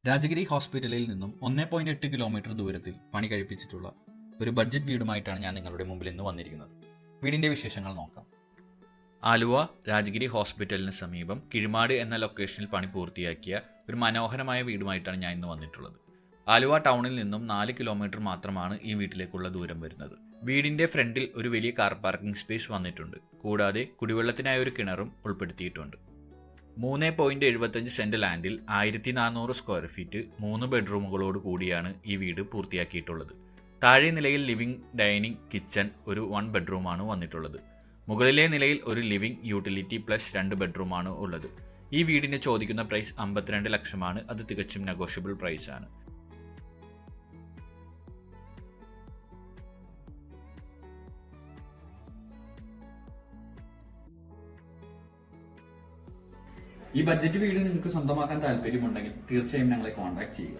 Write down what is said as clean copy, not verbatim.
രാജഗിരി ഹോസ്പിറ്റലിൽ നിന്നും 1.8 കിലോമീറ്റർ ദൂരത്തിൽ പണി കഴിപ്പിച്ചിട്ടുള്ള ഒരു ബഡ്ജറ്റ് വീടുമായിട്ടാണ് ഞാൻ നിങ്ങളുടെ മുമ്പിൽ ഇന്ന് വന്നിരിക്കുന്നത്. വീടിൻ്റെ വിശേഷങ്ങൾ നോക്കാം. ആലുവ രാജഗിരി ഹോസ്പിറ്റലിന് സമീപം കിഴിമാട് എന്ന ലൊക്കേഷനിൽ പണി പൂർത്തിയാക്കിയ ഒരു മനോഹരമായ വീടുമായിട്ടാണ് ഞാൻ ഇന്ന് വന്നിട്ടുള്ളത്. ആലുവ ടൗണിൽ നിന്നും 4 കിലോമീറ്റർ മാത്രമാണ് ഈ വീട്ടിലേക്കുള്ള ദൂരം വരുന്നത്. വീടിൻ്റെ ഫ്രണ്ടിൽ ഒരു വലിയ കാർ പാർക്കിംഗ് സ്പേസ് വന്നിട്ടുണ്ട്. കൂടാതെ കുടിവെള്ളത്തിനായി ഒരു കിണറും ഉൾപ്പെടുത്തിയിട്ടുണ്ട്. 3.75 സെന്റ് ലാൻഡിൽ 1400 സ്ക്വയർ ഫീറ്റ് 3 ബെഡ്റൂമുകളോട് കൂടിയാണ് ഈ വീട് പൂർത്തിയാക്കിയിട്ടുള്ളത്. താഴെ നിലയിൽ ലിവിംഗ്, ഡൈനിങ്, കിച്ചൺ, ഒരു 1 ബെഡ്റൂമാണ് വന്നിട്ടുള്ളത്. മുകളിലെ നിലയിൽ ഒരു ലിവിംഗ്, യൂട്ടിലിറ്റി പ്ലസ് 2 ബെഡ്റൂമാണ് ഉള്ളത്. ഈ വീടിന് ചോദിക്കുന്ന പ്രൈസ് 52 ലക്ഷമാണ്. അത് തികച്ചും നെഗോഷ്യബിൾ പ്രൈസ് ആണ്. ഈ ബഡ്ജറ്റ് വീട് നിങ്ങൾക്ക് സ്വന്തമാക്കാൻ താല്പര്യമുണ്ടെങ്കിൽ തീർച്ചയായും ഞങ്ങളെ കോൺടാക്ട് ചെയ്യുക.